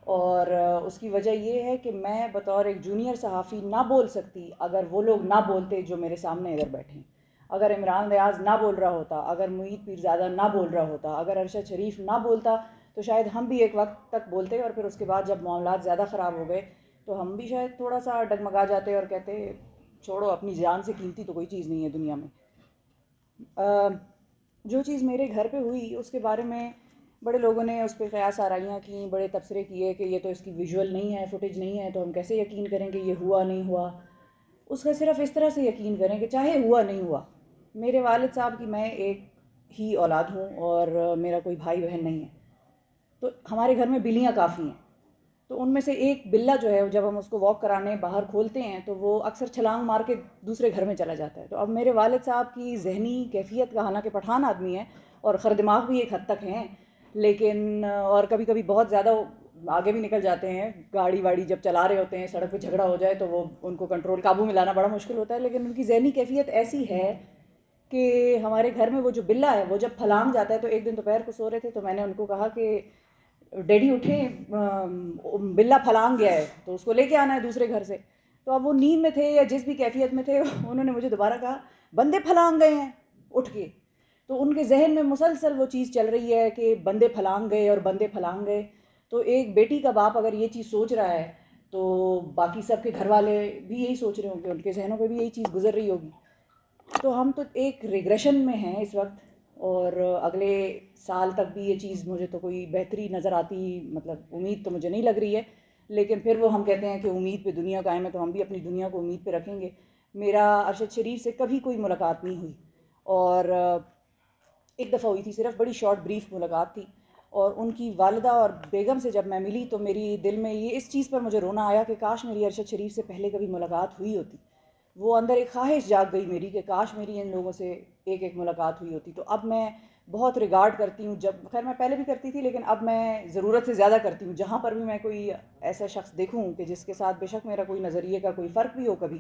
اور اس کی وجہ یہ ہے کہ میں بطور ایک جونیئر صحافی نہ بول سکتی اگر وہ لوگ نہ بولتے جو میرے سامنے ادھر بیٹھے ہیں. اگر عمران ریاض نہ بول رہا ہوتا، اگر معید پیرزادہ نہ بول رہا ہوتا، اگر ارشد شریف نہ بولتا، تو شاید ہم بھی ایک وقت تک بولتے، اور پھر اس کے بعد جب معاملات زیادہ خراب ہو گئے تو ہم بھی شاید تھوڑا سا ڈگمگا جاتے اور کہتے چھوڑو، اپنی جان سے قیمتی تو کوئی چیز نہیں ہے دنیا میں. جو چیز میرے گھر پہ ہوئی اس کے بارے میں بڑے لوگوں نے اس پہ قیاس آرائیاں کیں، بڑے تبصرے کیے کہ یہ تو اس کی ویژول نہیں ہے، فوٹیج نہیں ہے، تو ہم کیسے یقین کریں کہ یہ ہوا نہیں ہوا. اس کا صرف اس طرح سے یقین کریں کہ چاہے ہوا نہیں ہوا، میرے والد صاحب کی میں ایک ہی اولاد ہوں اور میرا کوئی بھائی بہن نہیں ہے. تو ہمارے گھر میں بلیاں کافی ہیں، تو ان میں سے ایک بلا جو ہے جب ہم اس کو واک کرانے باہر کھولتے ہیں تو وہ اکثر چھلانگ مار کے دوسرے گھر میں چلا جاتا ہے. تو اب میرے والد صاحب کی ذہنی کیفیت کا، حالانکہ پٹھان آدمی ہے اور خردماغ بھی ایک حد تک ہیں، لیکن اور کبھی کبھی بہت زیادہ آگے بھی نکل جاتے ہیں، گاڑی واڑی جب چلا رہے ہوتے ہیں سڑک پہ جھگڑا ہو جائے تو وہ ان کو کنٹرول قابو میں لانا بڑا مشکل ہوتا ہے. لیکن ان کی ذہنی کیفیت ایسی ہے کہ ہمارے گھر میں وہ جو بلا ہے وہ جب پھلانگ جاتا ہے، تو ایک دن دوپہر کو سو رہے تھے تو میں نے ان کو کہا کہ ڈیڈی اٹھیں، بلا پھلانگ گیا ہے تو اس کو لے کے آنا ہے دوسرے گھر سے. تو اب وہ نیند میں تھے یا جس بھی کیفیت میں تھے انہوں نے مجھے دوبارہ کہا بندے پھلانگ گئے ہیں اٹھ کے. تو ان کے ذہن میں مسلسل وہ چیز چل رہی ہے کہ بندے پھلانگ گئے اور بندے پھلانگ گئے. تو ایک بیٹی کا باپ اگر یہ چیز سوچ رہا ہے تو باقی سب کے گھر والے بھی یہی سوچ رہے ہوں گے، ان کے ذہنوں پہ بھی یہی چیز گزر رہی ہوگی. تو ہم تو ایک ریگریشن میں ہیں اس وقت، اور اگلے سال تک بھی یہ چیز مجھے تو کوئی بہتری نظر آتی، مطلب امید تو مجھے نہیں لگ رہی ہے. لیکن پھر وہ ہم کہتے ہیں کہ امید پہ دنیا قائم ہے، تو ہم بھی اپنی دنیا کو امید پہ رکھیں گے. میرا ارشد شریف سے کبھی کوئی ملاقات نہیں ہوئی، اور ایک دفعہ ہوئی تھی صرف، بڑی شارٹ بریف ملاقات تھی. اور ان کی والدہ اور بیگم سے جب میں ملی تو میری دل میں یہ اس چیز پر مجھے رونا آیا کہ کاش میری ارشد شریف سے پہلے کبھی ملاقات ہوئی ہوتی. وہ اندر ایک خواہش جاگ گئی میری کہ کاش میری ان لوگوں سے ایک ایک ملاقات ہوئی ہوتی. تو اب میں بہت ریگارڈ کرتی ہوں، جب خیر میں پہلے بھی کرتی تھی لیکن اب میں ضرورت سے زیادہ کرتی ہوں، جہاں پر بھی میں کوئی ایسا شخص دیکھوں کہ جس کے ساتھ بے شک میرا کوئی نظریے کا کوئی فرق بھی ہو کبھی،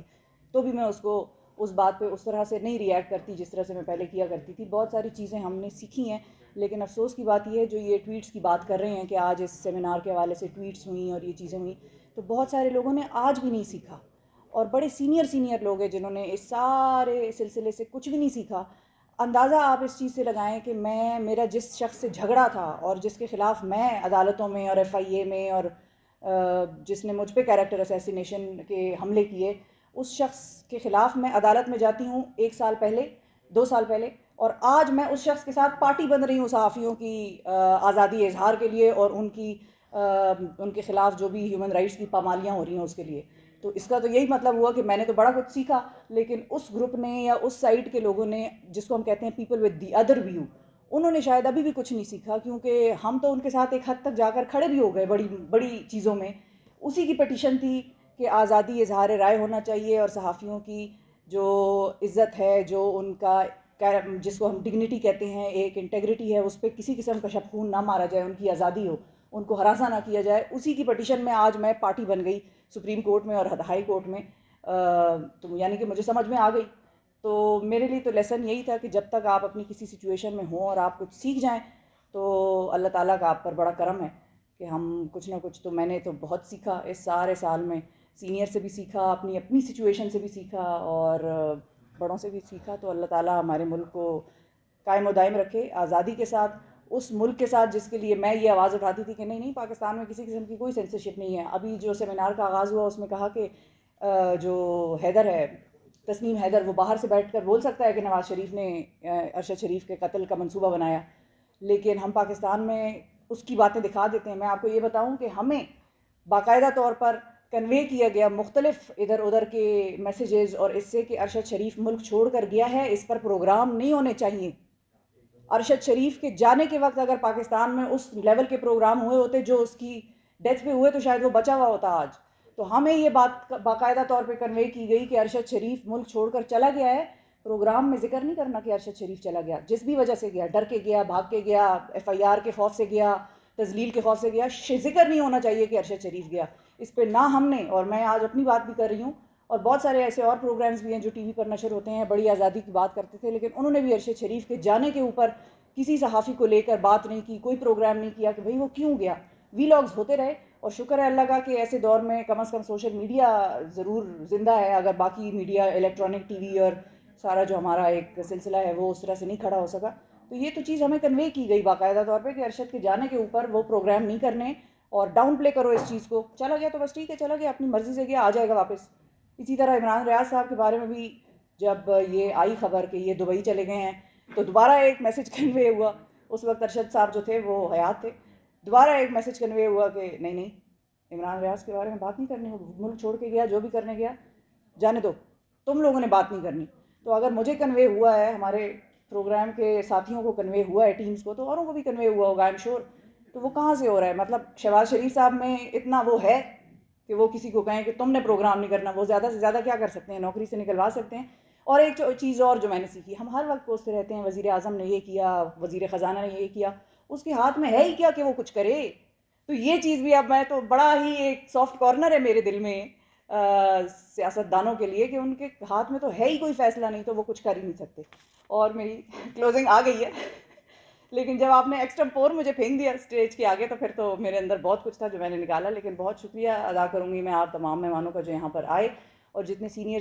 تو بھی میں اس کو اس بات پہ اس طرح سے نہیں ریئیکٹ کرتی جس طرح سے میں پہلے کیا کرتی تھی. بہت ساری چیزیں ہم نے سیکھی ہیں، لیکن افسوس کی بات یہ ہے جو یہ ٹویٹس کی بات کر رہے ہیں کہ آج اس سیمینار کے حوالے سے ٹویٹس ہوئیں اور یہ چیزیں ہوئیں، تو بہت سارے لوگوں نے آج بھی نہیں سیکھا، اور بڑے سینئر لوگ ہیں جنہوں نے اس سارے سلسلے سے کچھ بھی نہیں سیکھا. اندازہ آپ اس چیز سے لگائیں کہ میرا جس شخص سے جھگڑا تھا اور جس کے خلاف میں عدالتوں میں اور ایف آئی اے میں اور جس نے مجھ پہ کیریکٹر اسیسینیشن کے حملے کیے، اس شخص کے خلاف میں عدالت میں جاتی ہوں 1 سال پہلے، 2 سال پہلے، اور آج میں اس شخص کے ساتھ پارٹی بن رہی ہوں صحافیوں کی آزادی اظہار کے لیے اور ان کے خلاف جو بھی ہیومن رائٹس کی پامالیاں ہو رہی ہیں اس کے لیے. تو اس کا تو یہی مطلب ہوا کہ میں نے تو بڑا کچھ سیکھا، لیکن اس گروپ نے یا اس سائڈ کے لوگوں نے جس کو ہم کہتے ہیں people with the other view, انہوں نے شاید ابھی بھی کچھ نہیں سیکھا، کیونکہ ہم تو ان کے ساتھ ایک حد تک جا کر کھڑے بھی ہو گئے بڑی بڑی چیزوں میں. اسی کی پٹیشن تھی کہ آزادی اظہار رائے ہونا چاہیے، اور صحافیوں کی جو عزت ہے، جو ان کا جس کو ہم ڈگنیٹی کہتے ہیں، ایک انٹیگریٹی ہے، اس پہ کسی قسم کا شب خون نہ مارا جائے، ان کی آزادی ہو، ان کو ہراساں نہ کیا جائے. اسی کی پٹیشن میں آج میں پارٹی بن گئی سپریم کورٹ میں اور ہائی کورٹ میں. تو یعنی کہ مجھے سمجھ میں آ گئی. تو میرے لیے تو لیسن یہی تھا کہ جب تک آپ اپنی کسی سچویشن میں ہوں اور آپ کچھ سیکھ جائیں تو اللہ تعالیٰ کا آپ پر بڑا کرم ہے کہ ہم کچھ نہ کچھ. تو میں نے تو بہت سیکھا اس سارے سال میں، سینئر سے بھی سیکھا، اپنی سچویشن سے بھی سیکھا، اور بڑوں سے بھی سیکھا. تو اللہ تعالیٰ ہمارے ملک کو قائم و دائم رکھے آزادی کے ساتھ، اس ملک کے ساتھ جس کے لیے میں یہ آواز اٹھاتی تھی کہ نہیں پاکستان میں کسی قسم کی کوئی سینسرشپ نہیں ہے. ابھی جو سیمینار کا آغاز ہوا اس میں کہا کہ جو حیدر ہے، تسنیم حیدر، وہ باہر سے بیٹھ کر بول سکتا ہے کہ نواز شریف نے ارشد شریف کے قتل کا منصوبہ بنایا، لیکن ہم پاکستان میں اس کی باتیں دکھا دیتے ہیں. میں آپ کو یہ بتاؤں کہ ہمیں باقاعدہ طور پر کنوے کیا گیا مختلف ادھر ادھر کے میسیجز اور اس سے کہ ارشد شریف ملک چھوڑ کر گیا ہے، اس پر پروگرام نہیں ہونے چاہیے. ارشد شریف کے جانے کے وقت اگر پاکستان میں اس لیول کے پروگرام ہوئے ہوتے جو اس کی ڈیتھ پہ ہوئے تو شاید وہ بچا ہوا ہوتا آج. تو ہمیں یہ بات باقاعدہ طور پہ کنوے کی گئی کہ ارشد شریف ملک چھوڑ کر چلا گیا ہے. پروگرام میں ذکر نہیں کرنا کہ ارشد شریف چلا گیا، جس بھی وجہ سے گیا، ڈر کے گیا، بھاگ کے گیا، ایف آئی آر کے خوف سے گیا، تذلیل کے خوف سے گیا، ذکر نہیں ہونا چاہیے کہ ارشد شریف گیا. اس پہ نہ ہم نے، اور میں آج اپنی بات بھی کر رہی ہوں، اور بہت سارے ایسے اور پروگرامز بھی ہیں جو ٹی وی پر نشر ہوتے ہیں، بڑی آزادی کی بات کرتے تھے، لیکن انہوں نے بھی ارشد شریف کے جانے کے اوپر کسی صحافی کو لے کر بات نہیں کی، کوئی پروگرام نہیں کیا کہ بھئی وہ کیوں گیا. وی لاگز ہوتے رہے اور شکر ہے اللہ کا کہ ایسے دور میں کم از کم سوشل میڈیا ضرور زندہ ہے. اگر باقی میڈیا الیکٹرانک ٹی وی اور سارا جو ہمارا ایک سلسلہ ہے وہ اس طرح سے نہیں کھڑا ہو سکا, تو یہ تو چیز ہمیں کنوے کی گئی باقاعدہ طور پہ کہ ارشد کے جانے کے اوپر وہ پروگرام نہیں کرنے, اور ڈاؤن پلے کرو اس چیز کو. چلا گیا تو بس ٹھیک ہے, چلا گیا اپنی مرضی سے گیا, آ جائے گا واپس. اسی طرح عمران ریاض صاحب کے بارے میں بھی جب یہ آئی خبر کہ یہ دبئی چلے گئے ہیں تو دوبارہ ایک میسج کنوے ہوا. اس وقت ارشد صاحب جو تھے وہ حیات تھے. دوبارہ ایک میسج کنوے ہوا کہ نہیں عمران ریاض کے بارے میں بات نہیں کرنی, ملک چھوڑ کے گیا, جو بھی کرنے گیا جانے دو, تم لوگوں نے بات نہیں کرنی. تو اگر مجھے کنوے ہوا ہے, ہمارے پروگرام کے ساتھیوں کو کنوے ہوا ہے, ٹیمز کو, تو اوروں کو بھی کنوے ہوا ہوگا آئی ایم شیور. تو وہ کہاں سے ہو رہا ہے؟ مطلب شہباز شریف صاحب میں اتنا وہ ہے کہ وہ کسی کو کہیں کہ تم نے پروگرام نہیں کرنا؟ وہ زیادہ سے زیادہ کیا کر سکتے ہیں؟ نوکری سے نکلوا سکتے ہیں. اور ایک چیز اور جو میں نے سیکھی, ہم ہر وقت پوچھتے رہتے ہیں وزیر اعظم نے یہ کیا, وزیر خزانہ نے یہ کیا, اس کے ہاتھ میں ہے ہی کیا کہ وہ کچھ کرے؟ تو یہ چیز بھی اب میں تو بڑا ہی ایک سافٹ کارنر ہے میرے دل میں سیاست دانوں کے لیے کہ ان کے ہاتھ میں تو ہے ہی کوئی فیصلہ نہیں, تو وہ کچھ کر ہی نہیں سکتے. اور میری کلوزنگ آ گئی ہے لیکن جب آپ نے ایکسٹرا پور مجھے پھینک دیا اسٹیج کے آگے تو پھر تو میرے اندر بہت کچھ تھا جو میں نے نکالا. لیکن بہت شکریہ ادا کروں گی میں آپ تمام مہمانوں کا جو یہاں پر آئے, اور جتنے سینئر